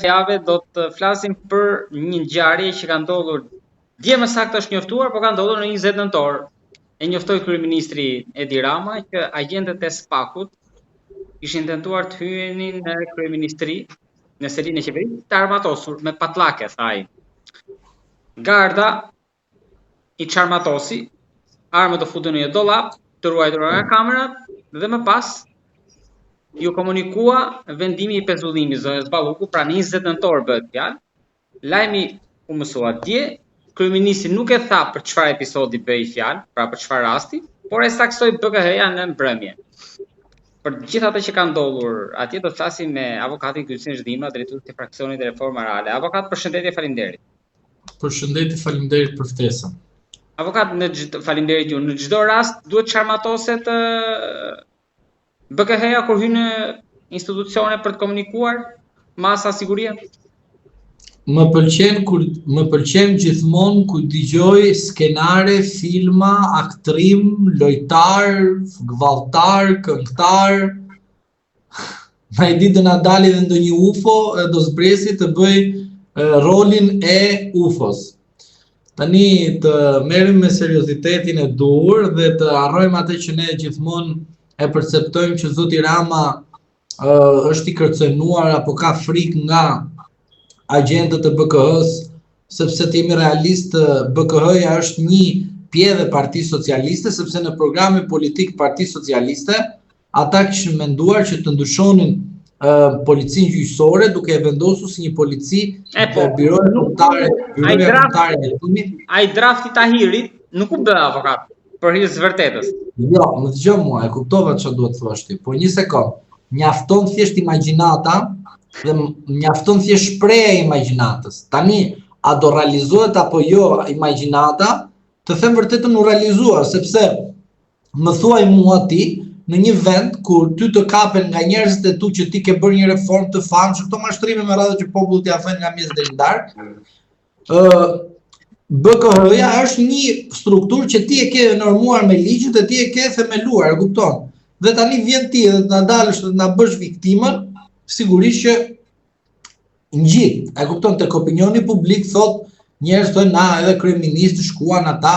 javë do të flasim për një ngjarje që ka ndodhur dje më saktë është njoftuar, por ka ndodhur në 20 nëntor. E njoftoi kryeministri Edi Rama që agjentët e SPAK-ut ishin tentuar të hyenin në kryeministri, në selinë e qeverisë, të armatosur me patlake, tha ai. Garda i çarmatosi, armët u futën në një dollap, të ruajtur nga kamerat dhe më pas ju komunikua vendimi i pezullimit zonës Balluku, pra në 20 nëntor bëhet fjalë. Lajmi u mësua dje, kryeministri nuk e tha për çfarë episodi bëi fjalë, pra për çfarë rasti, por e saksoi BKH-ja në mbrëmje. Për gjithë ato që ka ndodhur, atje do të flasim me avokatin Gylsin Zhdima, drejtori i fraksionit e Reforma Reale. Avokat, përshëndetje, faleminderit. Përshëndetje, faleminderit për ftesën. Avokat, faleminderit ju. Në çdo rast duhet çarmatoset BKH-ja kur hyn në institucione për të komunikuar masa sigurie? Më pëlqen gjithmonë kur dëgjoj skenare, filma, aktrim, lojtar, gvalltar, këngëtar. Na i ditë na dali dhe ndonjë UFO do zbresi të bëj rolin e UFO-s. Tani të merrem me seriozitetin e duhur dhe të harrojmë atë që ne gjithmonë e perceptojmë që zoti Rama është i kërcenuar apo ka frikë nga agjentët e BKH-s, sepse të jemi realist, BKH-ja është një pjedhe Parti Socialiste, sepse në programin politik Parti Socialiste, ata kishin menduar që të ndryshonin policinë gjyqësore duke e vendosur si një polici byroja kombëtare e hetimit. Ai drafti Tahirit nuk u bë avokat për hir të vërtetës. Jo, më dëgjoj mua, e kuptova çfarë duhet të thosh ti. Po një sekond. Mjafton thjesht imagjinata dhe mjafton thjesht shpreha e imagjinatës. Tani, a do realizohet apo jo imagjinata? Të them vërtetën u realizuar, sepse më thuaj mua ti në një vend kur ty të kapen nga njerëzit e tu që ti ke bërë një reformë të famshme, këto mashtrime me radhë që popullit ja fën nga mes deri në darkë. BKH-ja është një strukturë që ti e ke normuar me ligjit dhe ti e ke themeluar, e kupton? Dhe tani vjen ti dhe të na dalësh dhe të na bësh viktimën, sigurisht që ngjit, e kupton, tek opinioni publik thot njerëz thonë na edhe kryeministri shkuan ata,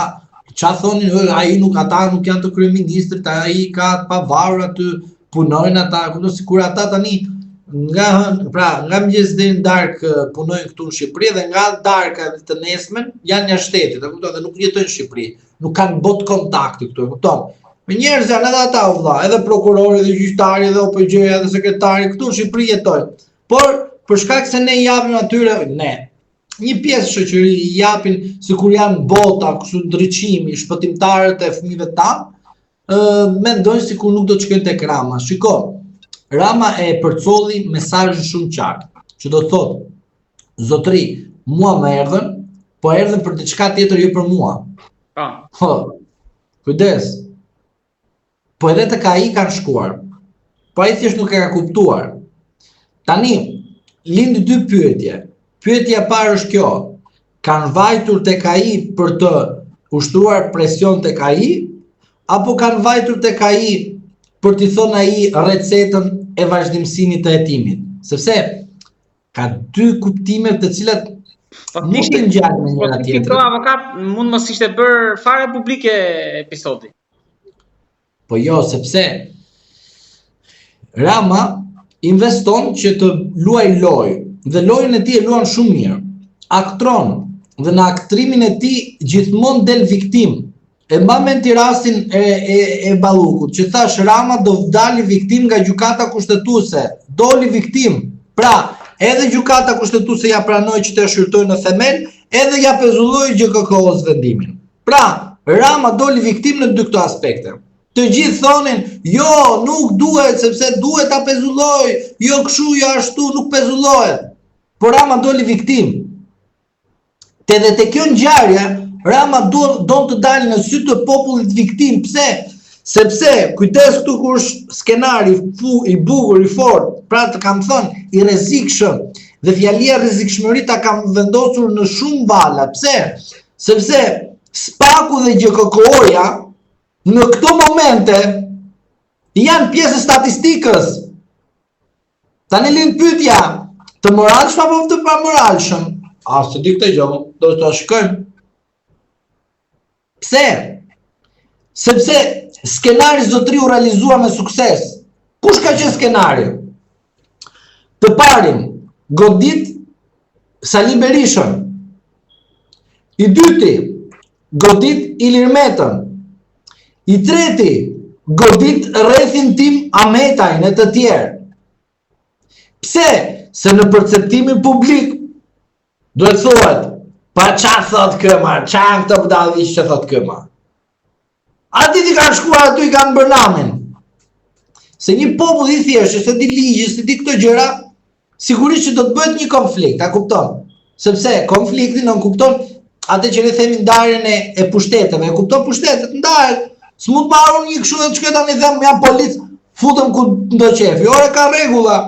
çfarë thonin ai nuk ata nuk janë të kryeministrit, ai ka të pavarur aty, punojnë ata, kupton, sikur ata tani nga mëngjes deri në darkë punojnë këtu në Shqipëri dhe nga darka të nesmen janë jashtë shtetit, e kupton, dhe nuk jetojnë në Shqipëri, nuk kanë bot kontakti këtu, e kupton. Me njerëz janë edhe ata vëlla, edhe prokurori, edhe gjyqtari, edhe OPG-ja, edhe sekretari këtu në Shqipëri jetojnë. Por për shkak se ne japim atyre, një pjesë shoqëri i japin sikur janë bota, kështu ndriçimi, shpëtimtarët e fëmijëve tanë, mendojnë sikur nuk do të shkojnë tek Rama. Shiko, Rama e përcolli mesazhin shumë qartë, që do të thotë, zotëri, mua më erdhën, po erdhën për diçka tjetër jo për mua. Kujdes. Po edhe tek ai kanë shkuar. Po ai thjesht nuk e ka kuptuar. Tani, lindi dy pyetje. Pyetja e parë është kjo. Kanë vajtur tek ai për të ushtruar presion tek ai, apo kanë vajtur tek ai për t'i thonë ai recetën e vazhdimësimit të hetimit? Sepse ka dy kuptime të cilat nuk të ngjalin me njëra tjetrën. Kjo avokat mund mos ishte bërë fare publike episodi. Po jo, sepse Rama investon që të luaj lojë, dhe lojën e tij e luan shumë mirë. Aktron dhe në aktrimin e tij gjithmonë del viktim. E mbamen ti rastin e Ballukut, që thash Rama do dali viktim nga gjykata kushtetuese. Doli viktim. Pra, edhe gjykata kushtetuese ja pranoi që të shqyrtoi në themel, edhe ja pezulloi GKK-s vendimin. Pra, Rama doli viktim në dy këto aspekte. Të gjithë thonin, jo, nuk duhet, sepse duhet ta pezulloj, jo kështu, jo ashtu, nuk pezullohet. Por Rama doli viktim. Dhe te kjo ngjarje, Rama do të dalë në sy të popullit viktim. Pse? Sepse, kujdes këtu kur është skenari i bukur, i fort, pra të kam thënë, i rrezikshëm, dhe fjalia rrezikshmëri ta kam vendosur në shumë vala. Pse? Sepse SPAK-u dhe GKK-ja në këto momente janë pjesë e statistikës. Tani lind pyetja, Të moralshëm apo të pamoralshëm? Se di këtë gjë, do të shkojmë. Pse? Sepse skenari zotri u realizua me sukses. Kush ka qenë skenari? Të parin, godit Sali Berishën. I dyti, godit Ilir Metën. I treti, godit rrethin tim Ametajn e të tjerë. Pse? Se në perceptimin publik duhet thuhet, pa qa thot këma, qa në këtë budalliq që thot këma. Ati ti kanë shkuar aty i kanë bërë namin. Se një popull i thjeshtë, se di ligje, se di këto gjëra, sigurisht që do të bëhet një konflikt, a kupton? Sepse konflikti nuk kupton atë që ne themi ndarjen e pushteteve, e kupton pushtetet ndahet. S'mund të marrun një kështu dhe të shkoj tani them jam polic, futëm ku ndo qefi. Ore ka rregulla.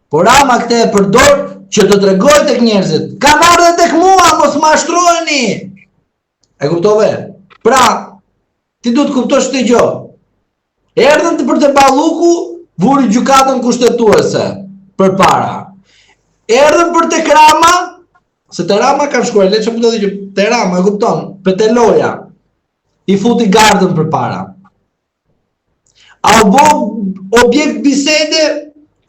Por Rama këtë e përdor që të tregoj tek njerëzit. Kanë ardhur tek mua, mos mashtroheni. E kuptove? Pra, ti duhet kuptosh këtë gjë. Erdhën për të balluku, vuri gjykatën kushtetuese përpara. Erdhën për të Rama, se te Rama kanë shkuar, le të them që te Rama, e kupton? Peteloja i futi gardën përpara. A u bë objekt bisede?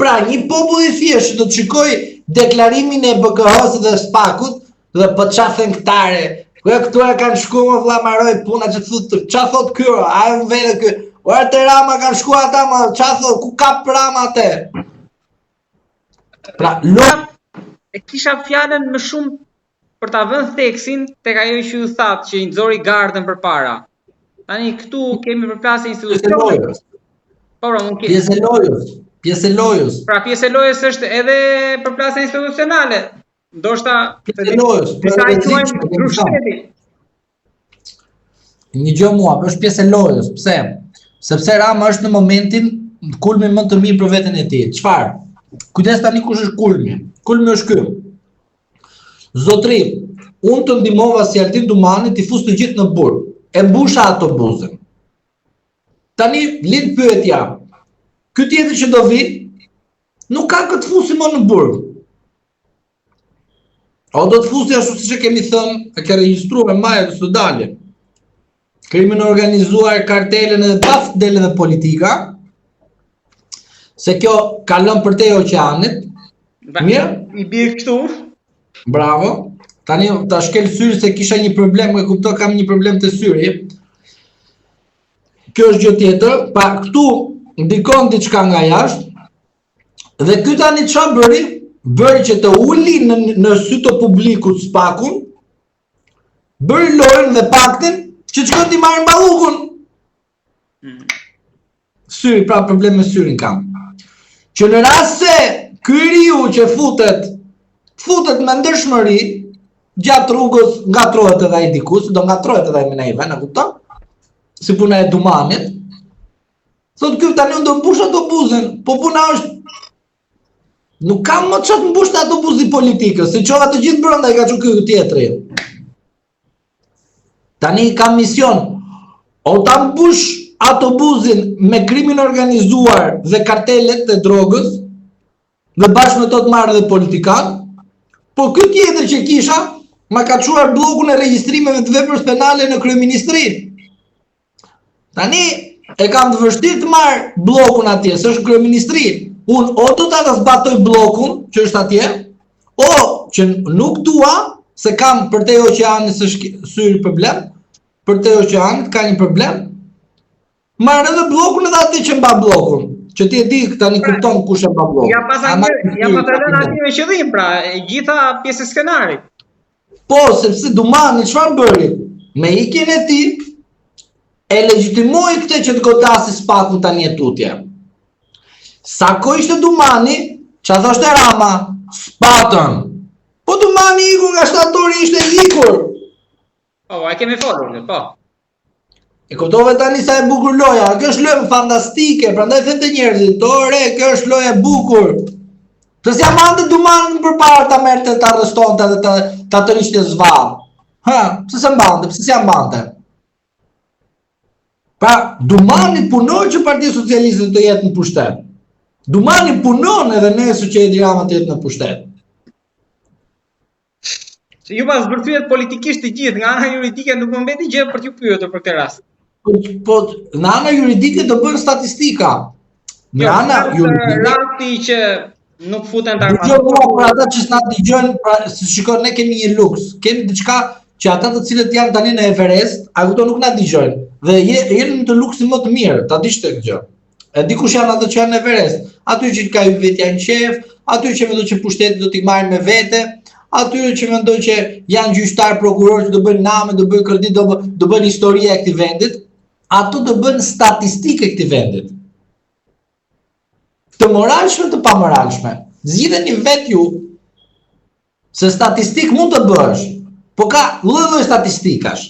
Pra, një popull i thjeshtë do të shikoj deklarimin e BKH-s dhe Spakut dhe po çfarë thën këtare. Këtu e kanë shkuar vëlla maroj puna që thotë, çfarë thot ky? Ai vëre ky. Ora te Rama kanë shkuar ata, ma çfarë thot? Ku ka Rama atë? Pra, e kisha fjalën më shumë për ta vënë theksin tek ajo që u thatë që i nxori gardën përpara. Tani këtu kemi përplasje institucione. Po, mund ke. Pjesë e lojës. Pra pjesë e lojës është edhe përplasje institucionale. Ndoshta pjesë e lojës. Një gjë mua, është pjesë e lojës. Pse? Sepse Rama është në momentin kulmi më të mirë për veten e tij. Çfarë? Kujdes tani kush është kulmi? Kulmi është ky. Zotri, unë të ndihmova si Altin Dumani të fus të gjithë në burg. E mbusha autobusin. Tani lind pyetja. Ky tjetër që do vi, nuk ka këtë fusi më në burg. O do të fusi ashtu siç e kemi thënë, e ke regjistruar me majë të dalë. Krimin organizuar, kartelen edhe pas dele dhe politika, se kjo kalon për te oqeanit. Mirë? I bie këtu. Bravo. Tani ta shkel syri se kisha një problem, e kuptoj kam një problem të syri. Kjo është gjë tjetër, pa këtu ndikon diçka nga jashtë dhe ky tani çfarë bëri? Bëri që të uli në sy të publikut Spakun, bëri lojën dhe paktin që të shkon t'i marrin ballukun. Syri, pra problem me syrin kam. Që në rast se ky riu që futet me ndershmëri gjatë rrugës ngatrohet edhe ai diku, do ngatrohet edhe ai me neve, na kupton? Si puna e Dumanit. Thot ky tani unë do mbush autobusin, po puna është nuk kam më çat mbush autobusi politikës, se çova të gjithë brenda i ka çu ky tjetri. Tani kam mision, o ta mbush autobusin me krimin organizuar dhe kartelet e drogës, dhe bashkë me to të marrë dhe politikan, po ky tjetër që kisha, ma ka çuar bllokun e regjistrimeve të veprës penale në kryeministri. Tani e kam të vështirë të marrë bllokun atje, s'është kryeministri. Unë o do ta zbatoj bllokun që është atje, o që nuk dua se kam për te oqeanit s'është syri problem, për te oqeanit ka një problem. Marrë edhe bllokun edhe aty që mba bllokun, që ti e di tani kupton kush e mba bllokun. Ja pasardhën aty me qëllim, pra, e gjitha pjesë e skenarit. Po, sepse Dumani çfarë bëri? Me ikjen e tij e legjitimoi këtë që të godasi Spakun tani e tutje. Sa ko ishte Dumani, që thoshte Rama, spatën. Po Dumani iku nga shtatori ishte ikur. Po, e kemi folur, po. E kuptove tani sa e bukur loja, kjo është lojë fantastike, prandaj them të njerëzit, ore, kjo është lojë e bukur. Pse s'jam ande Dumanin përpara ta merrte ta arrestonte dhe ta tërhiqte zvarr. Pse s'e mbante, pse s'jam mbante? Pra, Dumani punoi që Partia Socialiste të jetë në pushtet. Dumani punon edhe nesër që Edi Rama të jetë në pushtet. Se ju pas zbërthyet politikisht të gjithë, nga ana juridike nuk më mbeti gjë për t'ju pyetur për këtë rast. Po, në ana juridike do bën statistika. Në ana juridike rasti që nuk futen të armaturë. Për ata që s'na dëgjojnë, pra, shikoj, ne kemi një luks, kemi diçka që ata të cilët janë tani në Everest, ato nuk na dëgjojnë. Dhe jeni në të luksin më të mirë, ta dish këtë gjë. E dikush janë ato që janë në Everest, aty që ka hyrë vetja në qef, aty që mendoj që pushteti do t'i marrin me vete, aty që mendoj që janë gjyqtar, prokuror që do bëjnë name, do bëjnë kredit, do bëjnë historia e këtij vendit, ato do bëjnë statistikë e këtij vendit. Të moralshme, të pamoralshme. Zgjidheni vetë ju se statistikë mund të bësh, po ka lloj-lloj statistikash.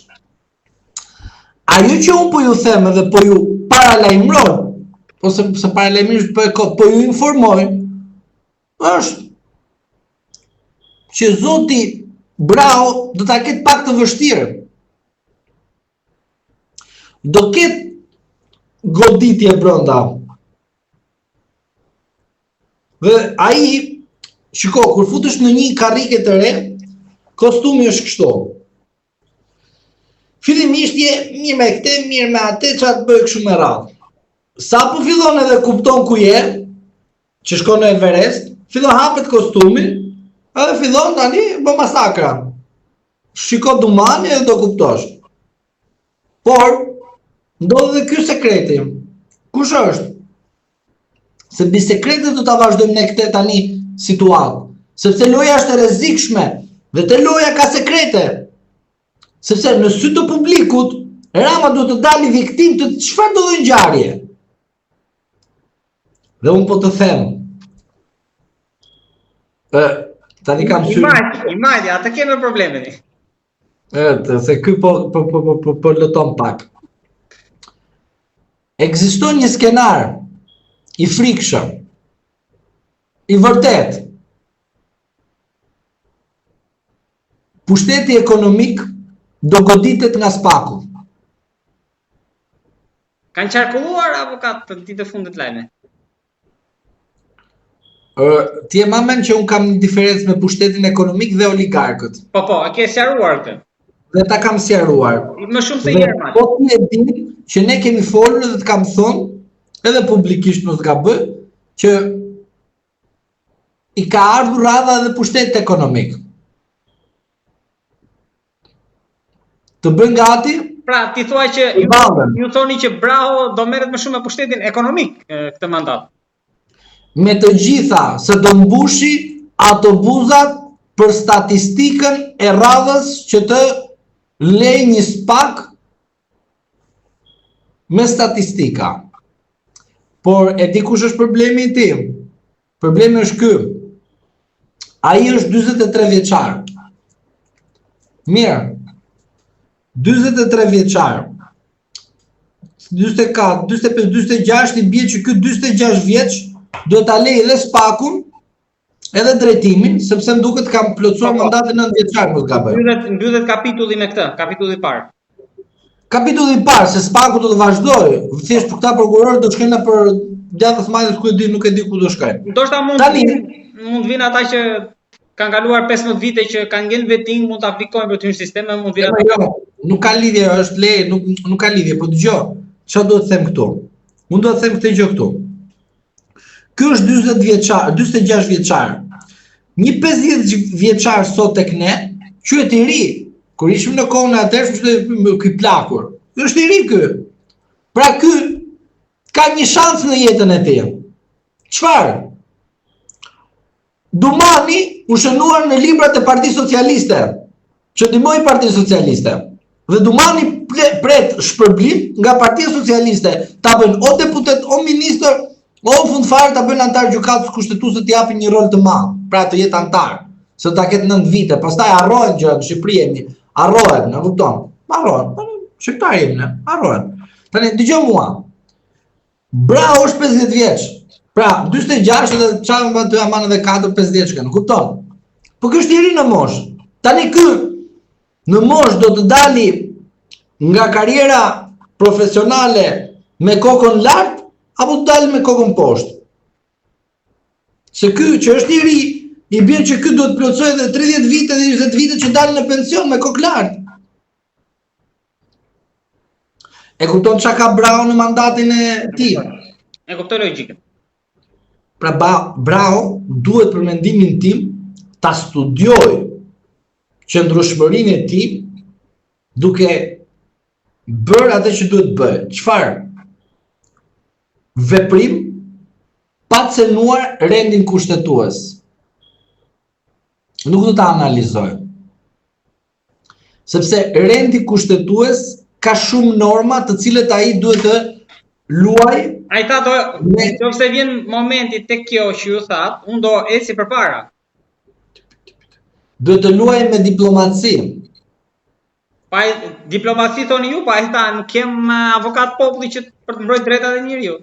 Ajo që unë po ju them edhe po ju paralajmëroj, ose se paralajmërisht po ju informoj, është që Zoti Brau do ta ketë pak të vështirë. Do ketë goditje brenda. Dhe ai, shiko, kur futesh në një karrike të re, kostumi është kështu. Fillimisht je mirë me këtë, mirë me atë, çfarë të bëj kështu me radhë. Sa po fillon edhe kupton ku je, që shkon në Everest, fillon hapet kostumi, edhe fillon tani bë masakra. Shiko Dumani edhe do kuptosh. Por ndodh edhe ky sekreti. Kush është? Se mbi sekretet do ta vazhdojmë ne këtë tani situatë, sepse loja është e rrezikshme dhe te loja ka sekrete. Sepse në sy të publikut Rama do të dalë viktim të çfarë do lloj ngjarje. Dhe unë po të them. Tani kam Imagine, atë kemi problemin. Se ky po lëton pak. Ekziston një skenar i frikshëm, i vërtet. Pushteti ekonomik do goditet nga spaku. Kanë qarkulluar apo ka të ditë fundit lajme? Ti e mamen që unë kam një diferencë me pushtetin ekonomik dhe oligarkët. Po, a ke sqaruar këtë? Dhe ta kam sqaruar. Më shumë se herë. Po ti e di që ne kemi folur dhe të kam thonë, edhe publikisht nuk ka bë, që i ka ardhur radha edhe pushtetit ekonomik. Të bën gati? Pra, ti thua që ju thoni që Brau do merret më shumë me pushtetin ekonomik këtë mandat. Me të gjitha se do mbushi ato buzat për statistikën e radhës që të lej një spak me statistika. Por e di kush është problemi i tim? Problemi është ky. Ai është 43 vjeçar. Mirë. 43 vjeçar. 44, 45, 46 i bie që ky 46 vjeç do ta lej edhe spakun, edhe drejtimin, sepse më duket kam plotësuar mandatin 9 vjeçar mos gaboj. Mbyllet kapitulli me këtë, kapitulli i parë. Kapitulli i parë se spaku do të vazhdojë. Thjesht këta prokurorë do shkojnë për gjatës majtës ku e di, nuk e di ku do shkojnë. Ndoshta mund vinë ata që kanë kaluar 15 vite që kanë ngel vetin, mund të aplikojnë për të hyrë në sistem, mund vinë ata. Jo, nuk ka lidhje, është leje, nuk ka lidhje, po dëgjoj. Çfarë do të them këtu? Unë do të them këtë gjë këtu. Ky është 40 vjeçar, 46 vjeçar. Një 50 vjeçar sot tek ne, quhet i ri. Kur ishim në kohën e atëherë, ky plakur. Është i ri ky. Pra ky ka një shans në jetën e tij. Çfarë? Dumani u shënuar në librat e Partisë Socialiste, që ndihmoi Partinë Socialiste. Dhe Dumani pret shpërblim nga Partia Socialiste, ta bën o deputet, o ministër, o fundfare ta bën antar gjykatës kushtetuese të japin një rol të madh, pra të jetë antar, se ta ketë 9 vite, pastaj harrohen gjëra në Shqipëri, harrohen, e kupton? Harrohen. Shqiptar jemi ne, harrohen. Tani dëgjoj mua. Brau është 50 vjeç. Pra, 46 dhe çfarë më të aman edhe 4-5 vjeçka, nuk kupton. Po ky është i ri në moshë. Tani ky në moshë do të dali nga karriera profesionale me kokën lart apo të dalë me kokën poshtë. Se ky që është i ri, i bën që ky do të plotësojë edhe 30 vite dhe 20 vite që dalin në pension me kokë lartë. E kupton çka ka Brau në mandatin e tij? E kuptoj logjikën. Pra Brau duhet për mendimin tim ta studioj qëndrueshmërinë e tij duke bërë atë që duhet bëjë. Çfarë? Veprim pa cenuar rendin kushtetues. Nuk do ta analizoj. Sepse rendi kushtetues ka shumë norma të cilët ai duhet të luaj. Ai tha nëse vjen momenti tek kjo që ju thatë, unë do eci përpara. Duhet të luaj me diplomaci. Pa diplomaci thoni ju, pa ai tha nuk kem avokat populli që për të mbrojtur drejtat e njeriut.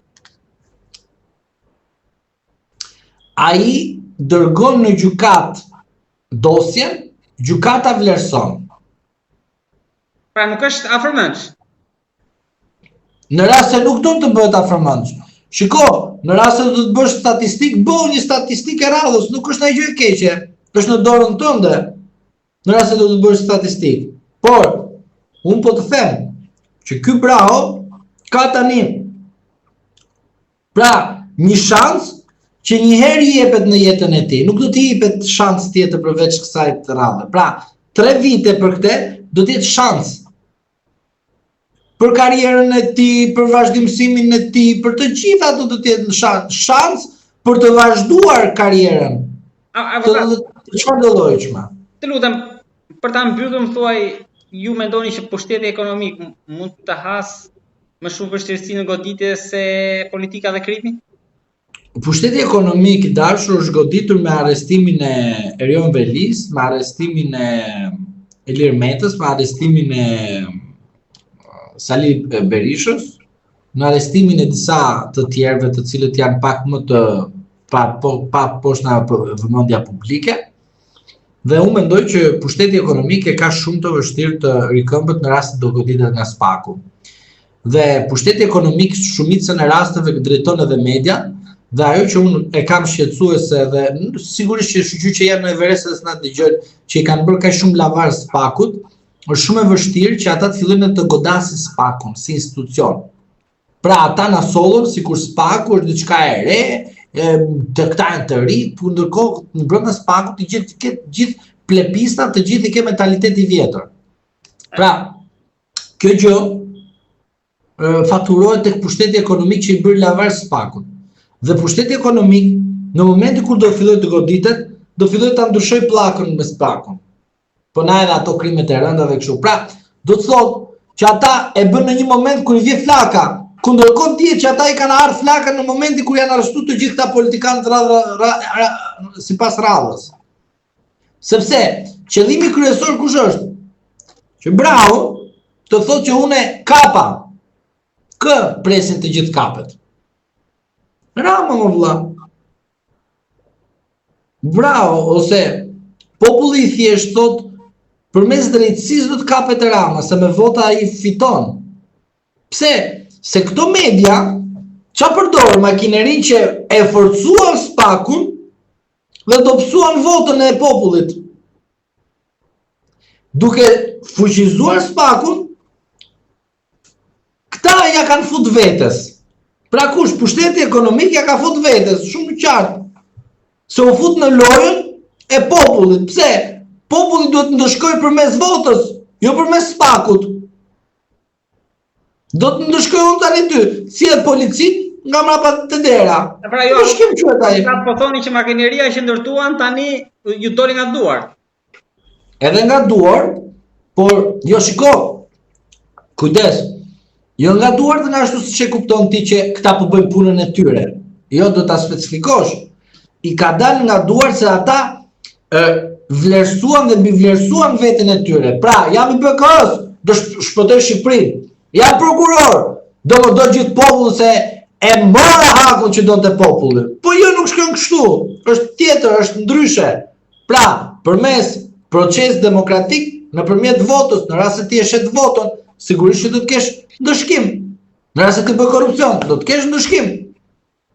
Ai dërgon në gjykat dosjen, gjykata vlerëson. Pra nuk është afërmendsh. Në rast se nuk do të bëhet afërmendsh. Shiko, në rast se do të bësh statistik, bëu një statistikë e radhës, nuk është asgjë e keqe. Është në dorën tënde. Në rast se do të bësh statistik. Por un po të them që ky Brau ka tani pra një shans që një herë i jepet në jetën e tij, nuk do t'i jepet shans tjetër përveç kësaj të radhe. Pra, 3 vite për këtë do të jetë shans. Për karrierën e tij, për vazhdimsimin e tij, për të gjitha ato do të jetë shans për të vazhduar karrierën. Çfarë do llojshme? Të lutem, për ta mbyllur më thuaj, ju mendoni që pushteti ekonomik mund të has më shumë vështirësi në goditje se politika dhe krimi? Pushteti ekonomik i dashur është goditur me arrestimin e Erion Velis, me arrestimin e Ilir Metës, me arrestimin e Sali Berishës, në arrestimin e disa të tjerëve të cilët janë pak më të pa poshtë nga vëmendja publike. Dhe unë mendoj që pushteti ekonomik e ka shumë të vështirë të rikëmbët në rast do goditet nga spaku. Dhe pushteti ekonomik shumicën e rasteve drejton edhe media. Dhe ajo që unë e kam shqetësuese dhe sigurisht që shqyqy që janë në Everest dhe s'na dëgjojnë që i kanë bërë kaq shumë lavar spakut, është shumë e vështirë që ata të fillojnë të godasin spakun si institucion. Pra ata na sollën sikur spaku është diçka e re, të këta janë të ri, por ndërkohë në brenda spakut të gjithë plepista, të gjithë i ke mentalitet i vjetër. Pra, kjo gjë faturohet tek pushteti ekonomik që i bëri lavar spakut. Dhe pushteti ekonomik, në momentin kur do filloj të goditet, do filloj të ndryshoj pllakën me spakun. Po na edhe ato krimet e rënda dhe kështu. Pra, do të thotë që ata e bën në një moment kur i vjen flaka, kundërkohë dihet që ata i kanë ardhur flakën në momentin kur janë arrestuar të gjithë këta politikanë sipas radhës. Sepse qëllimi kryesor kush është? Që Brau të thotë që unë kapa. Kë presin të gjithë kapet? Rama më vëlla. Bravo, ose populli i thjesht thot përmes drejtësisë do të kapet Rama, se me vota ai fiton. Pse? Se këto media çfarë përdor makinerinë që e forcuan spakun dhe dobësuan votën e popullit. Duke fuqizuar spakun, këta ja kanë fut vetes. Pra kush, pushteti ekonomik ja ka fut vetes, shumë qartë. Se u fut në lojën e popullit. Pse? Populli duhet të ndëshkojë përmes votës, jo përmes spakut. Do të ndëshkojë unë tani ty, si e policit nga mrapa të dera. Pra jo, po thoni që makineria që ndërtuan tani ju doli nga duar. Edhe nga duar, por jo shiko, kujdes. Jo nga duar dhe nga ashtu si që kupton ti që këta po bëjnë punën e tyre. Jo, do ta specifikosh. I ka dalë nga duar se ata vlerësuan dhe mbivlerësuan veten e tyre. Pra, jam i BK-s, do shpëtoj Shqipërinë. Jam prokuror, do më do gjithë popullin se e mora hakun që do të populli. Po jo, nuk shkon kështu. Është tjetër, është ndryshe. Pra, përmes proces demokratik, nëpërmjet votës, në rast se ti e shet votën, sigurisht që do të kesh ndëshkim. Në rast se ti bë korrupsion, do të kesh ndëshkim.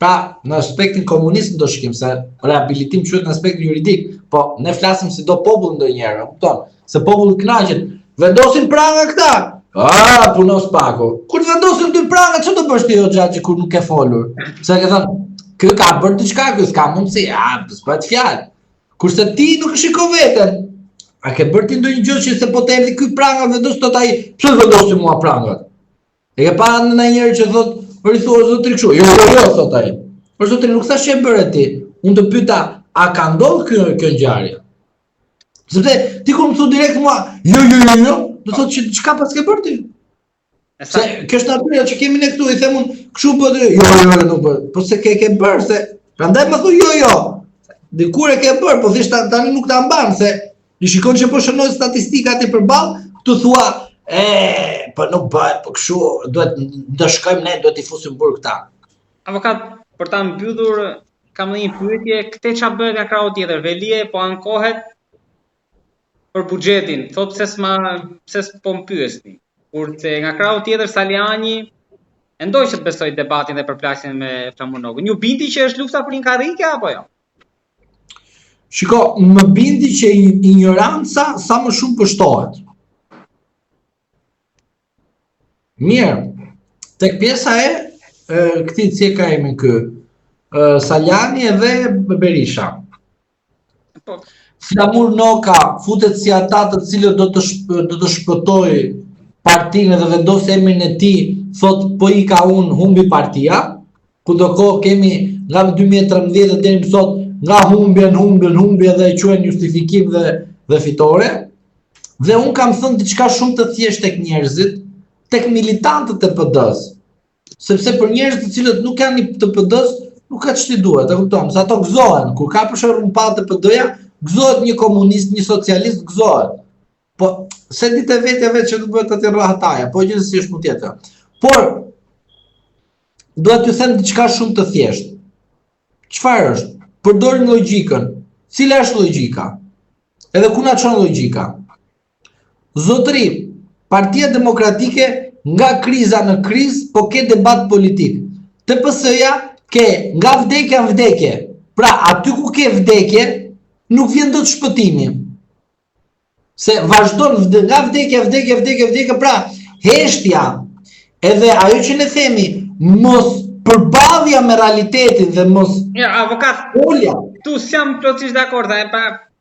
Pra, në aspektin komunist do shikim, se rehabilitim quhet në aspektin juridik, po ne flasim si do popull ndonjëherë, kupton? Se populli kënaqet, vendosin pranga këta. Punos pako. Kur vendosin dy pranga, çfarë do bësh ti o xhaxhi kur nuk ke folur? Se ke thënë, ky ka bërë diçka, ky s'ka mundsi, s'bëhet fjalë. Kurse ti nuk e shiko veten. A ke bërë ti ndonjë gjë që se po të erdhi ky pranga vendos tot ai, pse vendosi mua prangat? E ke parë ndonjëherë që thot, "Ori thua zotri kështu." Jo, thot ai. Por zotri nuk thash çe bëre ti. Unë të pyeta, a ka ndodhur kjo ngjarje? Sepse ti kur më thu direkt mua, jo, do thotë që çka pas ke bërë ti? Se kjo është natyra që kemi ne këtu, i them unë, kështu bëhet, jo, nuk bëhet. Po se ke bërë, se prandaj më thu jo. Dikur e ke bërë, po thjesht tani nuk ta mban, se i shikon që po shënoj statistikat i përballë, tu thua, po nuk bëhet, po kështu, do shkojmë ne, do t'i fusim burg këta. Avokat, për ta mbyllur, kam një pyetje, këtë ç'a bëhet nga krahu tjetër? Velie po ankohet për buxhetin. Thot pse s'po më pyesni. Kurse nga krahu tjetër Saliani ndoj që të besoj debatin dhe përplasjen me Flamunogun. Ju bindi që është lufta për inkarrike apo jo? Shiko, më bindi që ignoranca sa më shumë pështohet. Mirë, tek pjesa këtij si ka emrin ky, Saliani edhe Berisha. Flamur Noka futet si ata të cilët do të shpëtojë partinë dhe vendos emrin e tij, thot po i ka unë humbi partia, kundërkohë kemi nga 2013 deri më sot nga humbje dhe e quajnë justifikim dhe fitore. Dhe unë kam thënë diçka shumë të thjeshtë tek njerëzit, tek militantët e PD-s. Sepse për njerëz të cilët nuk janë të PD-s, nuk ka ç'ti duhet, e kupton? Se ato gëzohen, kur ka për shembull rumpat të PD-ja, gëzohet një komunist, një socialist, gëzohet. Po, se ditë vetë që do bëhet atë rrahataja, po gjithsesi është mund tjetër. Por, duhet t'ju them diçka shumë të thjeshtë. Çfarë është? Përdorin logjikën. Cila është logjika? Edhe ku na çon logjika? Zotëri, Partia Demokratike nga kriza në krizë, po ke debat politik. TPS-ja ke nga vdekja në vdekje. Pra, aty ku ke vdekje, nuk vjen dot shpëtimi. Se vazhdon nga vdekja, pra, heshtja, edhe ajo që ne themi, mos përballja me realitetin dhe mos... Ja, avokat, tu s'jam plotësisht dakord,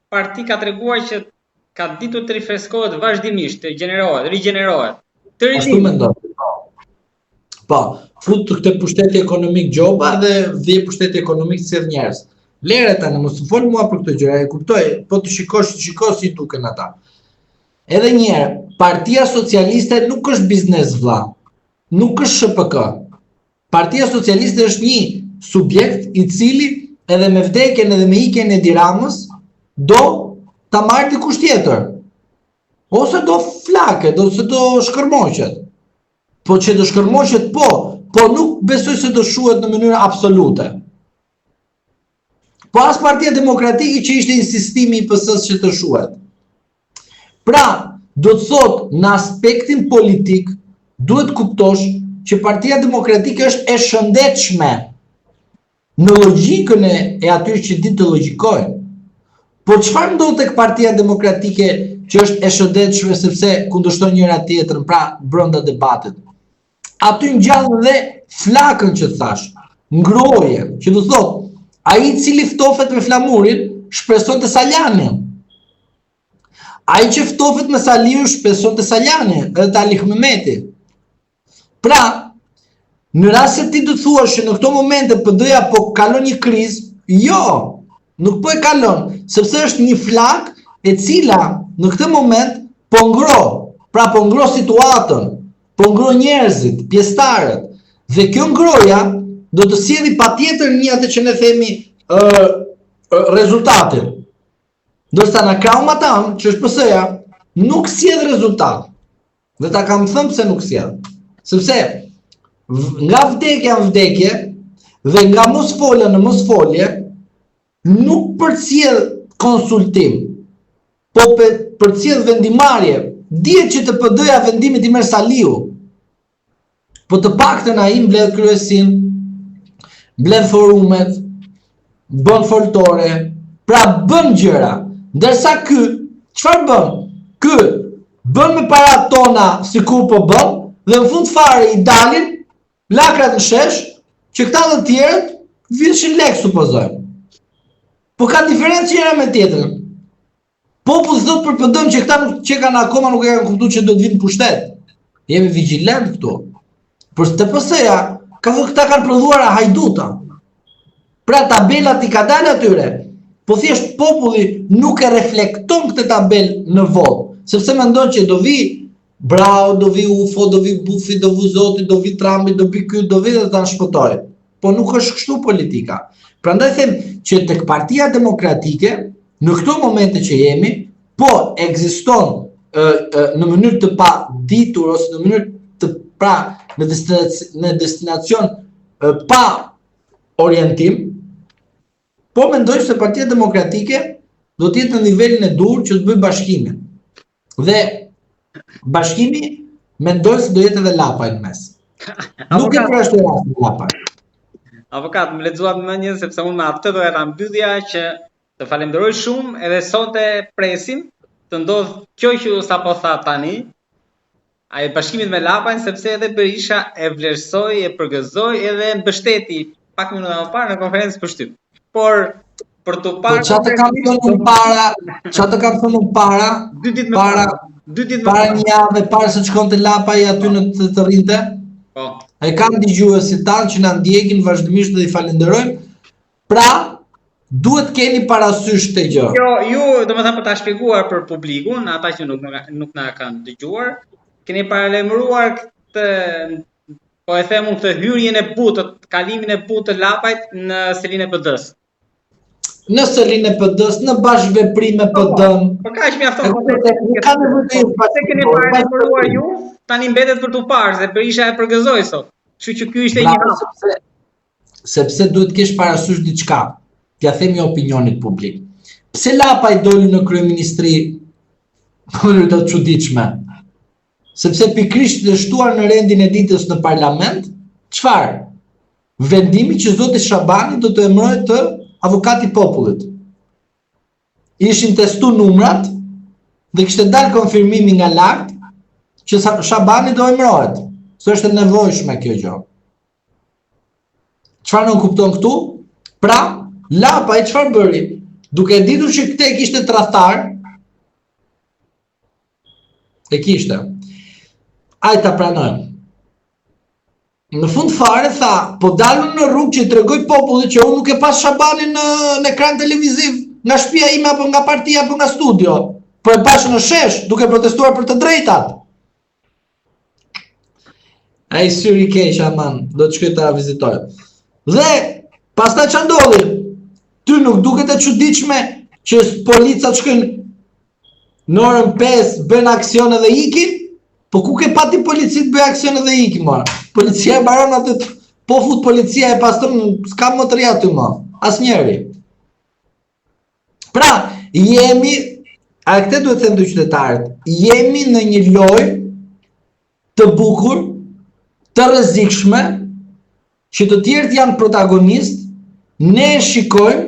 parti ka treguar që ka ditur të rifreskohet vazhdimisht, të rigjenerohet. Ashtu mendoj. Po, frut të këtë pushteti ekonomik gjoba dhe dhe pushteti ekonomik si njerëz. Lere tani, mos të fol mua për këtë gjëra, e kuptoj, po të shikosh si duken ata. Edhe njerë, Partia Socialiste nuk është biznes vlla, nuk është SHPK. Partia Socialiste është një subjekt i cili edhe me vdekjen edhe me ikjen e Edi Ramës do ta marrë dikush tjetër. Ose do flake, ose do shkërmoqet. Po që do shkërmoqet po nuk besoj se do shuhet në mënyrë absolute. Po as Partia Demokratike që ishte insistimi i PS-s që të shuhet. Pra, do të thot në aspektin politik, duhet kuptosh që Partia Demokratike është e shëndetshme në logjikën e atyre që dinë të logjikojnë. Por çfarë ndodh tek Partia Demokratike që është e shëndetshme sepse kundërshton njëra tjetrën, pra brenda debatit? Aty ngjallën dhe flakën që thash, ngroje, që do thot, ai i cili ftofet me Flamurin shpreson të Salianin. Ai që ftofet me Saliu shpreson të Salianin, edhe të Ali Mehmeti. Pra, në rast se ti do të thuash që në këto momente PD-ja po kalon një krizë, jo, nuk po e kalon, sepse është një flak e cila në këtë moment po ngro, pra po ngro situatën, po ngro njerëzit, pjesëtarët, dhe kjo ngroja do të sjellë patjetër një atë që ne themi rezultatin. Ndërsa në krahun tam, që është PS-ja, nuk sjell rezultat. Dhe ta kam thënë pse nuk sjell. Sepse nga vdekja në vdekje dhe nga mosfolja në mosfolje nuk përcjell konsultim, po përcjell vendimarrje. Dihet që të PD-ja vendimit i merr Saliu, po të paktën ai mbledh kryesin blen forumet, bën foltore, pra bën gjëra. Ndërsa ky, çfarë bën? Ky bën me parat tona sikur po bën, dhe në fund fare i dalin lakrat në shesh, që këta dhe tjerët vishin lek supozojmë. Po ka diferencë njëra me tjetrën. Populli thot për PD-n që këta që kanë akoma nuk e kanë kuptuar që do të vinë në pushtet. Jemi vigjilent këtu. Por TPS-ja ka thënë këta kanë prodhuar hajduta. Pra tabelat i ka dalë atyre. Po thjesht populli nuk e reflekton këtë tabel në votë, sepse mendon që do vi Brau, do vi UFO, do vi Bufi, do vi Zoti, do vi Trumpi, do vi ky, do vi dhe ta shpëtoj. Po nuk është kështu politika. Prandaj them që tek Partia Demokratike në këto momente që jemi, po ekziston në mënyrë të pa ditur ose në mënyrë të pra në destinacion pa orientim, po mendoj se Partia Demokratike do të jetë në nivelin e dur që të bëjë bashkimin. Dhe bashkimi mendoj se do jetë edhe Lapaj në mes. Nuk e përshtë rasti Lapaj. Avokat, më lexuat mendjen sepse unë me atë do era mbyllja që të falenderoj shumë edhe sot e presim të ndodh kjo që sapo tha tani, ai bashkimit me Lapajn, sepse edhe Berisha e vlerësoi, e përgëzoi edhe mbështeti pak minuta më parë në konferencë për shtyp. Por për të parë çfarë kam thënë unë para, 2 ditë më parë. 2 ditë më para një javë para se të shkonte Lapaj aty në të rrinte. Po. Ai kam dëgjuesit tanë që na ndjekin vazhdimisht dhe i falenderojmë. Pra, duhet keni parasysh këtë gjë. Ju, domethënë për ta shpjeguar për publikun, ata që nuk na kanë dëgjuar, keni paralajmëruar këtë, po e them unë, këtë hyrjen e butë, kalimin e butë të Lapajt në selinë e PD-s. Në selinë e PD-s, në bashkëveprim me PD-n. Po kaq mjafton. Ka nevojë të keni paralajmëruar ju, tani mbetet për tu parë se Berisha e përgëzoi sot. Kështu që ky ishte një hap. Sepse duhet kesh parasysh diçka. T'ja themi opinionit publik. Pse Lapaj doli në kryeministri për të çuditshme? Sepse pikrisht të shtuar në rendin e ditës në parlament, çfarë? Vendimi që zoti Shabani do të emërojë të avokati i popullit. Ishin testu numrat dhe kishte dalë konfirmimi nga lart që Shabani do emërohet. Së është e nevojshme kjo gjë. Çfarë nuk kupton këtu? Pra, Lapaj çfarë bëri? Duke ditur që këtë e kishte tradhtar, e kishte. Ai ta pranojmë. Në fund fare tha, po dalën në rrugë që i tregoj popullit që unë nuk e pas Shabanin në ekran televiziv, nga shtëpia ime apo nga partia apo nga studio, po e pash në shesh duke protestuar për të drejtat. Ai syri keq aman, do të shkoj ta vizitoj. Dhe pastaj ç'a ndodhi? Ty nuk duket e çuditshme që policat shkojnë në orën 5 bën aksion edhe ikin? Po ku ke pati policit bëj aksion edhe ikin, mora? Policia e baron atë, po fut policia e pastron, s'ka më të rria aty më, asnjëri. Pra, jemi, a këtë duhet të them të qytetarët, jemi në një lojë të bukur, të rrezikshme, që të tjerët janë protagonist, ne shikojmë,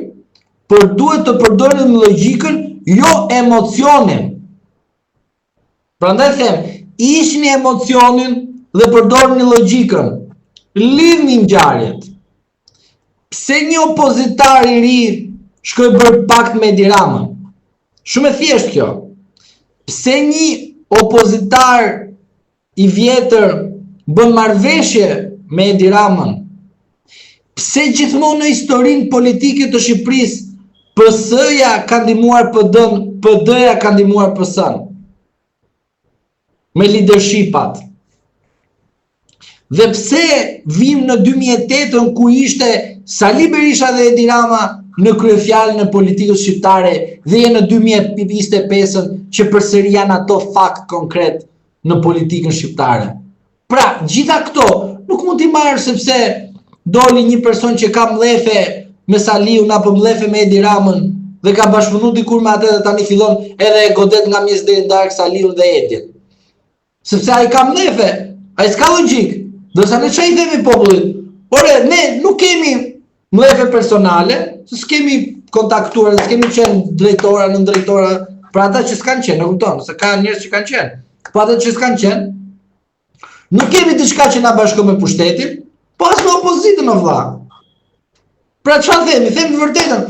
por duhet të përdorim logjikën, jo emocionin. Prandaj them, ishni emocionin dhe përdorni logjikën. Lidhni ngjarjet. Pse një opozitar i ri shkoi bër pakt me Edi Ramën? Shumë e thjeshtë kjo. Pse një opozitar i vjetër bën marrëveshje me Edi Ramën? Pse gjithmonë në historinë politike të Shqipërisë PS-ja ka ndihmuar PD-n, PD-ja ka ndihmuar PS-n? Me leadershipat. Dhe pse vim në 2008 ku ishte Sali Berisha dhe Edi Rama në kryefjalën e politikës shqiptare dhe në 2025 që përsëri janë ato fakt konkret në politikën shqiptare. Pra, gjitha këto nuk mund t'i marrë sepse doli një person që ka mlefe me Saliun apo mlefe me Edi Ramën dhe ka bashkëpunu dikur me atë dhe tani fillon edhe e godet nga mes deri ndarkë Saliun dhe Edin. Sepse ai ka mlefe, ai s'ka logjik. Do sa ne çaj themi popullit. Ore, ne nuk kemi mlefe personale, se s'kemi kontaktuar, s'kemi qenë drejtora, nën drejtora, për ata që s'kanë qenë, në kupton, se ka njerëz që kanë qenë. Po ata që s'kanë qenë, nuk kemi diçka që na bashkon me pushtetin, po as me opozitën o vlla. Pra çfarë themi? Themi vërtetën.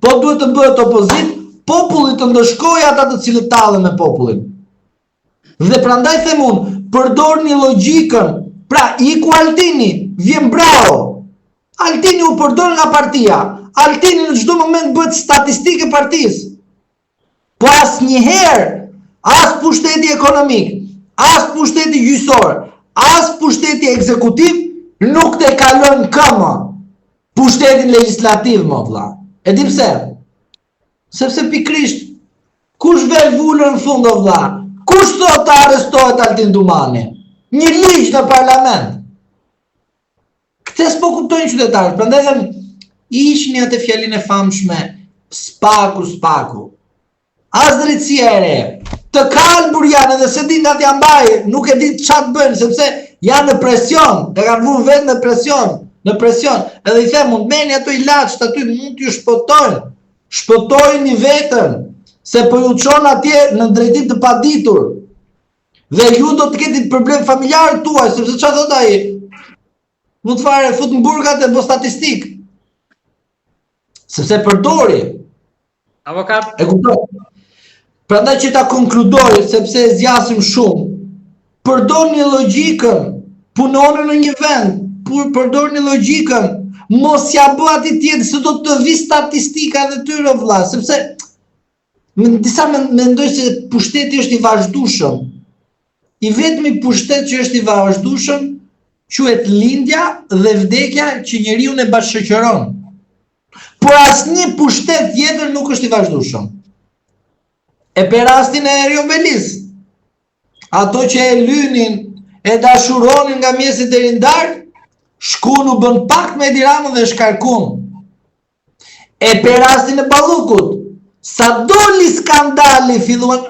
Po duhet të bëhet opozit, populli të ndëshkojë ata të cilët tallen me popullin. Dhe prandaj them unë, përdorni logjikën. Pra iku Altini, vjen bravo. Altini u përdor nga partia. Altini në çdo moment bëhet statistikë e partisë. Po asnjëherë, as pushteti ekonomik, as pushteti gjyqësor, as pushteti ekzekutiv nuk të kalon këmë pushtetin legjislativ, më vlla. E di pse? Sepse pikrisht kush vel vulën në fund o vlla? Kush thot të arrestohet Altin Dumani? Një ligj në parlament. Këtë s'po kuptojnë qytetarët, prandaj them ishni atë fjalinë e famshme, spaku. As drejtësia e re, të kalbur janë edhe se din nga t'ja mbaj, nuk e din çfarë bëjnë, sepse janë në presion, e kanë vënë vetë në presion, edhe i them mund meni ato ilaçt aty mund t'ju shpëtojnë vetën, se po ju çon atje në drejtim të paditur. Dhe ju do të keni problem familjar tuaj, sepse çfarë thot ai? Mund të fare fut në burgat e bo statistik. Sepse përdori. Avokat. E kupton? Prandaj që ta konkludoj, sepse e zgjasim shumë, përdorni logjikën, punoni në një vend, përdorni logjikën, mos ja bë atij tjetër se do të vi statistika dhe tyre vëlla, sepse disa mendoj se pushteti është i vazhdueshëm. I vetmi pushtet që është i vazhdueshëm quhet lindja dhe vdekja që njeriu e bashkëshoqëron. Por asnjë pushtet tjetër nuk është i vazhdueshëm. E për rastin e Eriobelis, ato që e lynin, e dashuronin nga mjesit e rindar, shkun u bën pakt me Edi Ramën dhe shkarkun. E për rastin e Ballukut, sa doli skandali, filluan,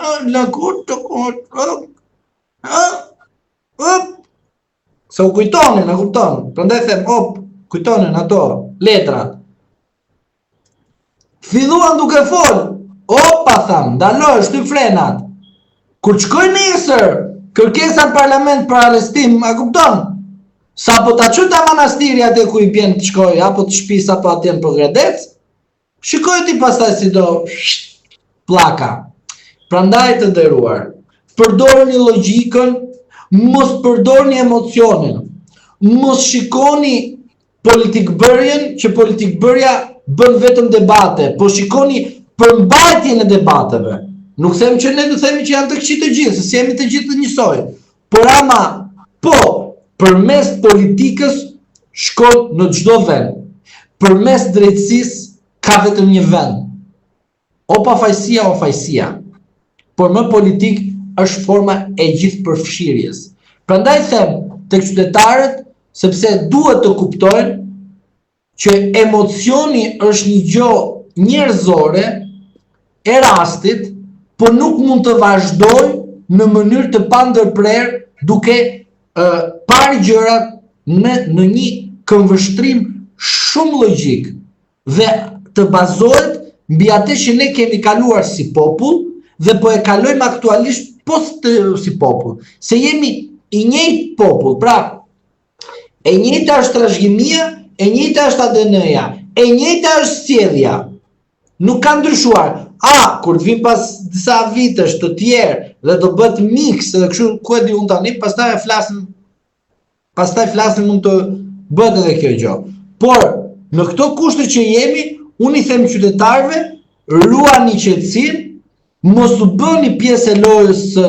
se u kujtonin, e kupton, prandaj them, kujtonin ato letrat. Filluan duke fol, opa tham, ndaloj, shtyp frenat. Kur shkoj nesër, kërkesa në parlament për arrestim, a kupton? Sa po ta çoj ta manastiri atë ku i bjen të shkoj, apo të shtëpis apo atje në Progredec, shikoj ti pastaj si do pllaka. Prandaj të nderuar, përdorni logjikën, mos përdorni emocionin. Mos shikoni politikbërjen, që politikbërja bën vetëm debate, po shikoni përmbajtjen e debateve. Nuk them që ne do themi që janë të këqij të gjithë, se jemi të gjithë njësoj. Por ama, po, përmes politikës shkon në çdo vend. Përmes drejtësisë ka vetëm një vend. O pafajësia o fajësia. Por më politik është forma e gjithë përfshirjes. Prandaj them tek qytetarët, sepse duhet të kuptojnë që emocioni është një gjë njerëzore e rastit, por nuk mund të vazhdoj në mënyrë të pandërprerë duke parë gjërat në një këmbvështrim shumë logjik dhe të bazohet mbi atë që ne kemi kaluar si popull dhe po e kalojmë aktualisht si popull. Se jemi i njëjtë popull, pra e njëjta është trashëgimia, e njëjta është ADN-ja, e njëjta është sjellja. Nuk ka ndryshuar. Kur të vim pas disa vitesh të tjerë dhe do bëhet miks edhe kështu ku e di unë tani, pastaj flasim mund të bëhet edhe kjo gjë. Por në këto kushte që jemi, unë i them qytetarëve, ruani qetësinë, mos u bëni pjesë e lojës së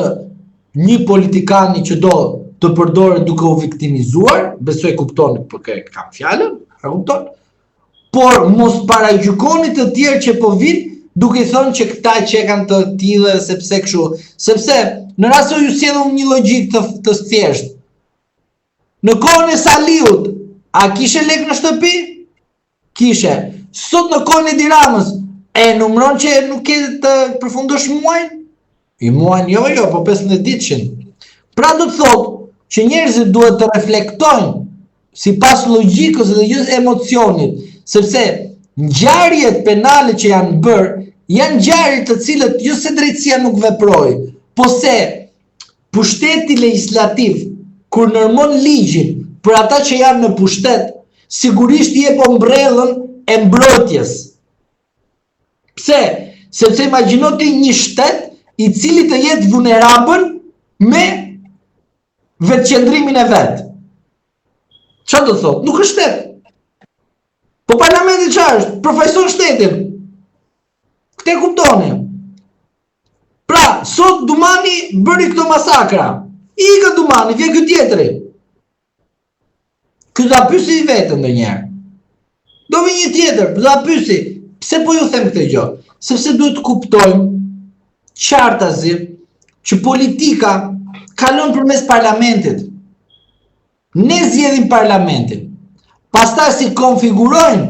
një politikani që do të përdoret duke u viktimizuar, besoj kuptoni për kam fjalën, e kupton? Por mos paragjykoni të tjerë që po vinë duke thënë që këta që kanë të tillë sepse kështu, sepse në rast se ju sjellëm një logjik të thjeshtë. Në kohën e Saliut, a kishe lek në shtëpi? Kishe. Sot në kohën e Edi Ramës, numëron që nuk ke të përfundosh muajin? I muajin jo, po 15 ditëshin. Pra do të thotë që njerëzit duhet të reflektojnë sipas logjikës dhe jo emocionit, sepse ngjarjet penale që janë bërë, janë ngjarje të cilët jo se drejtësia nuk veproi, po se pushteti legislativ, kur nërmon ligjin për ata që janë në pushtet, sigurisht jep ombrellën e mbrojtjes. Pse? Sepse imagjino ti një shtet i cili të jetë vulnerabël me vetëqendrimin e vet. Çfarë do thotë? Nuk është shtet. Po parlamenti çfarë është? Përfaqëson shtetin. Këtë kuptoni. Pra, sot Dumani bëri këto masakra. Ikë Dumani, vjen ky tjetri. Ky do ta pyesi vetën ndonjëherë. Do vi një tjetër, do ta pyesi. Pse po ju them këtë gjë? Sepse duhet të kuptojmë qartazi që politika kalon përmes parlamentit. Ne zgjedhim parlamentin. Pastaj si konfigurojnë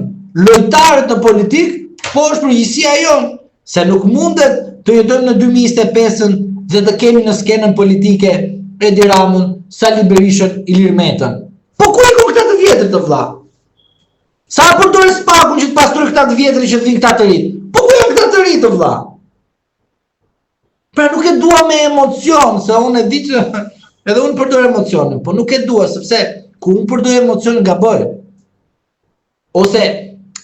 lojtarët në politikë, po është përgjegjësia jonë, se nuk mundet të jetojmë në 2025 dhe të kemi në skenën politike Edi Ramën, Sali Berishën, Ilir Metën. Po ku ikën këta të vjetrit të vëlla? Sa përdore spakun që të pastroj këta të vjetrit që të vinë këta të rinj? Po ku janë këta të rinj të vëlla? Pra nuk e dua me emocion, se unë e di që edhe unë përdor emocionin, po nuk e dua sepse ku unë përdor emocionin gaboj. Ose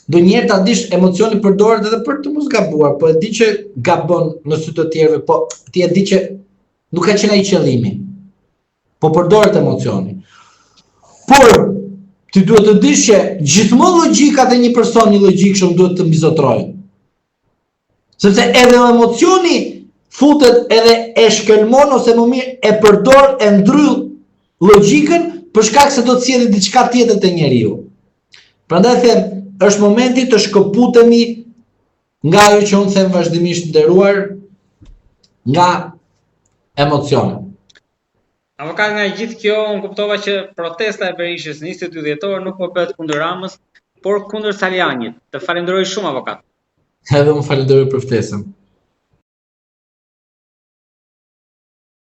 ndonjëherë ta dish emocioni përdoret edhe për të mos gabuar, po e di që gabon në sy të tjerëve, po ti e di që nuk ka qenë ai qëllimi. Po përdoret emocioni. Por ti duhet të dish që gjithmonë logjikat e një personi logjikshëm duhet të mbizotrojnë. Sepse edhe emocioni futet edhe e shkelmon ose më mirë e përdor e ndryll logjikën për shkak se do të sjellë diçka tjetër te njeriu. Prandaj them, është momenti të shkëputemi nga ajo që unë them vazhdimisht nderuar, nga emocionet. Avokat, nga gjithë kjo, unë kuptova që protesta e Berishës 22 dhjetor nuk po bëhet kundër Ramës, por kundër Salianit. Të falenderoj shumë, avokat. Edhe unë falenderoj për ftesën.